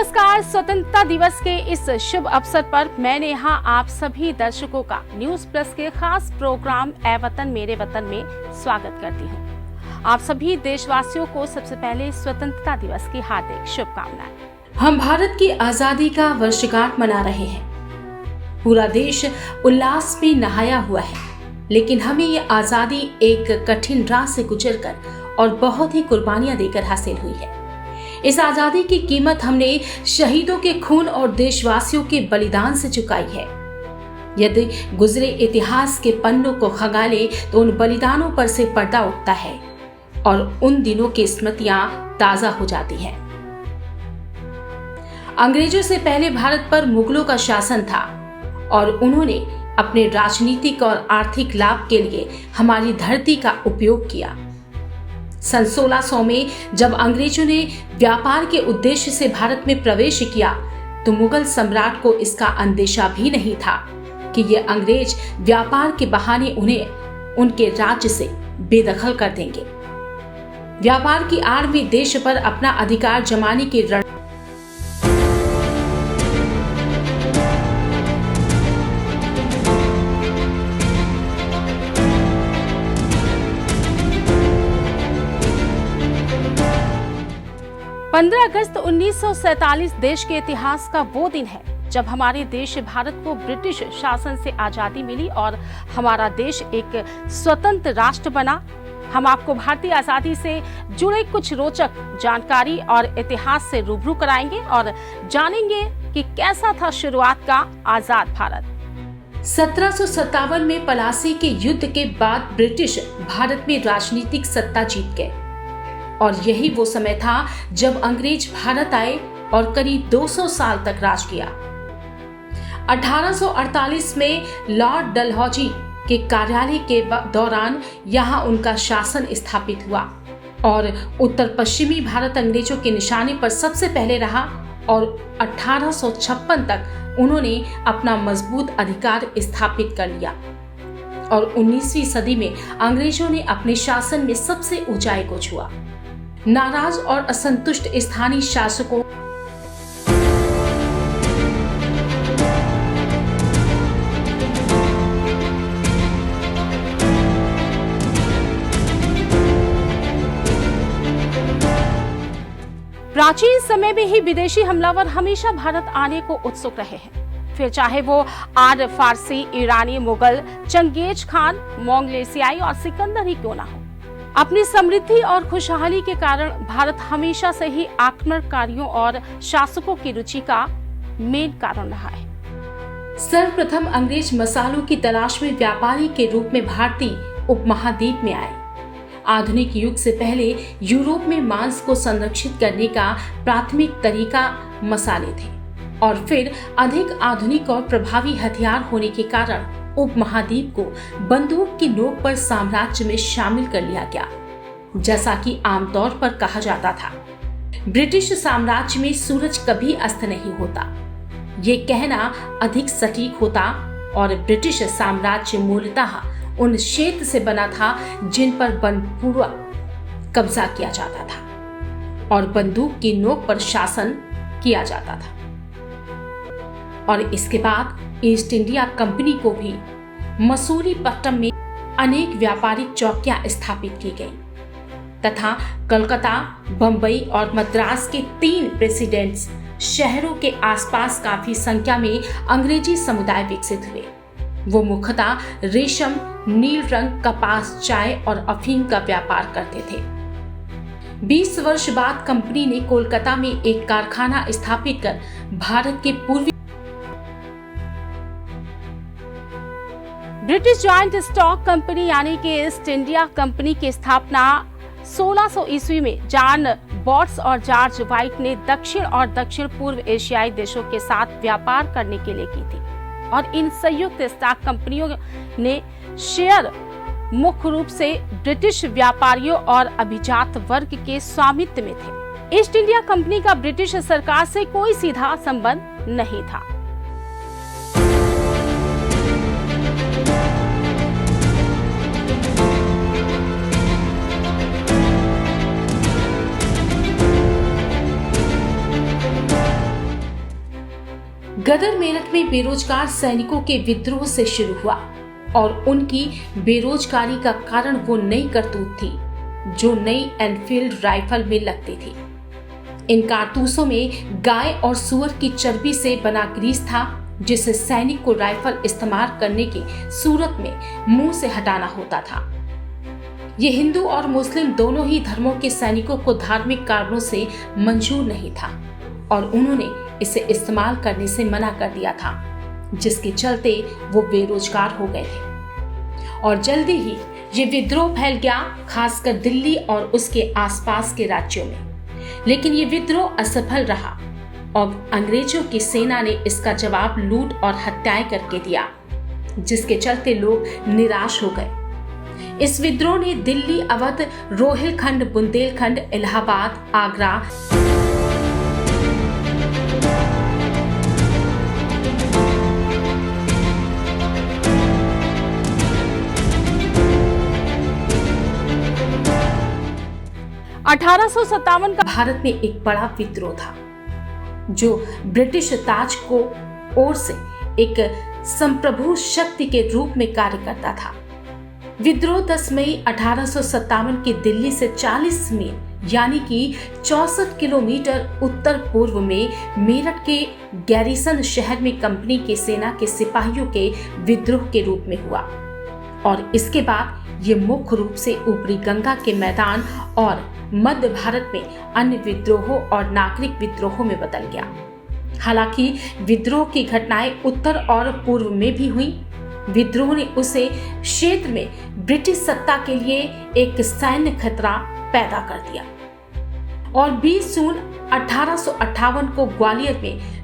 नमस्कार। स्वतंत्रता दिवस के इस शुभ अवसर पर मैं नेहा आप सभी दर्शकों का न्यूज प्लस के खास प्रोग्राम ए वतन मेरे वतन में स्वागत करती हूं। आप सभी देशवासियों को सबसे पहले स्वतंत्रता दिवस की हार्दिक शुभकामनाएं। हम भारत की आजादी का वर्षगांठ मना रहे हैं। पूरा देश उल्लास में नहाया हुआ है, लेकिन हमें ये आजादी एक कठिन राह से गुजरकर और बहुत ही कुर्बानियां देकर हासिल हुई है। इस आजादी की कीमत हमने शहीदों के खून और देशवासियों के बलिदान से चुकाई है। यदि गुजरे इतिहास के पन्नों को खंगाले तो उन बलिदानों पर से पर्दा उठता है और उन दिनों की स्मृतियां ताजा हो जाती हैं। अंग्रेजों से पहले भारत पर मुगलों का शासन था और उन्होंने अपने राजनीतिक और आर्थिक लाभ के लिए हमारी धरती का उपयोग किया। सन 1600 में जब अंग्रेजों ने व्यापार के उद्देश्य से भारत में प्रवेश किया तो मुगल सम्राट को इसका अंदेशा भी नहीं था कि ये अंग्रेज व्यापार के बहाने उन्हें उनके राज्य से बेदखल कर देंगे। व्यापार की आड़ में देश पर अपना अधिकार जमाने की 15 अगस्त 1947 देश के इतिहास का वो दिन है जब हमारे देश भारत को ब्रिटिश शासन से आजादी मिली और हमारा देश एक स्वतंत्र राष्ट्र बना। हम आपको भारतीय आजादी से जुड़े कुछ रोचक जानकारी और इतिहास से रूबरू कराएंगे और जानेंगे कि कैसा था शुरुआत का आजाद भारत। 1757 में पलासी के युद्ध के बाद ब्रिटिश भारत में राजनीतिक सत्ता जीत गए और यही वो समय था जब अंग्रेज भारत आए और करीब 200 साल तक राज किया। 1848 में लॉर्ड डलहौजी के कार्यालय के दौरान यहाँ उनका शासन स्थापित हुआ और उत्तर पश्चिमी भारत अंग्रेजों के निशाने पर सबसे पहले रहा और 1856 तक उन्होंने अपना मजबूत अधिकार स्थापित कर लिया और 19वीं सदी में अंग्रेजों ने अपने शासन में सबसे ऊंचाई को छुआ। नाराज और असंतुष्ट स्थानीय शासकों प्राचीन समय में ही विदेशी हमलावर हमेशा भारत आने को उत्सुक रहे हैं, फिर चाहे वो आर्य, फारसी, ईरानी, मुगल, चंगेज खान, मोंगलेसियाई और सिकंदर ही क्यों ना हो। अपनी समृद्धि और खुशहाली के कारण भारत हमेशा से ही आक्रमणकारियों और शासकों की रुचि का मेन कारण रहा है। सर्वप्रथम अंग्रेज मसालों की तलाश में व्यापारी के रूप में भारतीय उपमहाद्वीप में आए। आधुनिक युग से पहले यूरोप में मांस को संरक्षित करने का प्राथमिक तरीका मसाले थे और फिर अधिक आधुनिक और प्रभावी हथियार होने के कारण उपमहाद्वीप को बंदूक की नोक पर साम्राज्य में शामिल कर लिया गया। जैसा कि आमतौर पर कहा जाता था, ब्रिटिश साम्राज्य में सूरज कभी अस्त नहीं होता। ये कहना अधिक सटीक होता और ब्रिटिश साम्राज्य मूलतः उन क्षेत्र से बना था जिन पर बलपूर्वक कब्जा किया जाता था और बंदूक की नोक पर शासन किया जाता था। और इसके बाद ईस्ट इंडिया कंपनी को भी मसूलीपट्टनम में अनेक व्यापारिक चौकियां स्थापित की गई तथा कलकत्ता, बंबई और मद्रास के 3 प्रेसिडेंट्स शहरों के आसपास काफी संख्या में अंग्रेजी समुदाय विकसित हुए। वो मुख्यतः रेशम, नील रंग, कपास, चाय और अफीम का व्यापार करते थे। 20 वर्ष बाद कंपनी ने कोलकाता में एक कारखाना स्थापित कर भारत के पूर्वी ब्रिटिश जॉइंट स्टॉक कंपनी यानी कि ईस्ट इंडिया कंपनी की स्थापना 1600 ईस्वी में जॉन बॉट्स और जॉर्ज वाइट ने दक्षिण और दक्षिण पूर्व एशियाई देशों के साथ व्यापार करने के लिए की थी और इन संयुक्त स्टॉक कंपनियों ने शेयर मुख्य रूप से ब्रिटिश व्यापारियों और अभिजात वर्ग के स्वामित्व में थे। ईस्ट इंडिया कंपनी का ब्रिटिश सरकार से कोई सीधा संबंध नहीं था। गदर मेरठ में बेरोजगार सैनिकों के विद्रोह से शुरू हुआ और उनकी बेरोजगारी का कारण वो नई करतूत थी जो नई एनफील्ड राइफल में लगती थी। इन कारतूसों में गाय और सुअर की चर्बी से बना ग्रीस था जिसे सैनिक को राइफल इस्तेमाल करने की सूरत में मुंह से हटाना होता था। ये हिंदू और मुस्लिम दोनों ही धर्मों के सैनिकों को धार्मिक कारणों से मंजूर नहीं था और उन्होंने इसे इस्तेमाल करने से मना कर दिया था, जिसके चलते वो बेरोजगार हो गए थे। और जल्दी ही ये विद्रोह फैल गया, खासकर दिल्ली और उसके आसपास के राज्यों में। लेकिन ये विद्रोह असफल रहा और अंग्रेजों की सेना ने इसका जवाब लूट और हत्याएं करके दिया, जिसके चलते लोग निराश हो गए। इस विद्रोह ने दिल्ली, अवध, रोहिलखंड, बुंदेलखंड, इलाहाबाद, आगरा, (1857) का भारत में एक बड़ा विद्रोह था जो ब्रिटिश ताज को ओर से एक संप्रभु शक्ति के रूप में कार्य करता था। विद्रोह 10 मई 1857 की दिल्ली से 40 मील यानी कि 64 किलोमीटर उत्तर पूर्व में मेरठ के गैरिसन शहर में कंपनी की सेना के सिपाहियों के विद्रोह के रूप में हुआ और इसके बाद ये मुख्य रूप से ऊपरी गंगा के मैदान और मध्य भारत में अन्य विद्रोहों और नागरिक विद्रोहों में बदल गया। हालांकि विद्रोह की घटनाएं उत्तर और पूर्व में भी हुई। विद्रोह ने उसे क्षेत्र में ब्रिटिश सत्ता के लिए एक सैन्य खतरा पैदा कर दिया और 20 जून 1858 को ग्वालियर में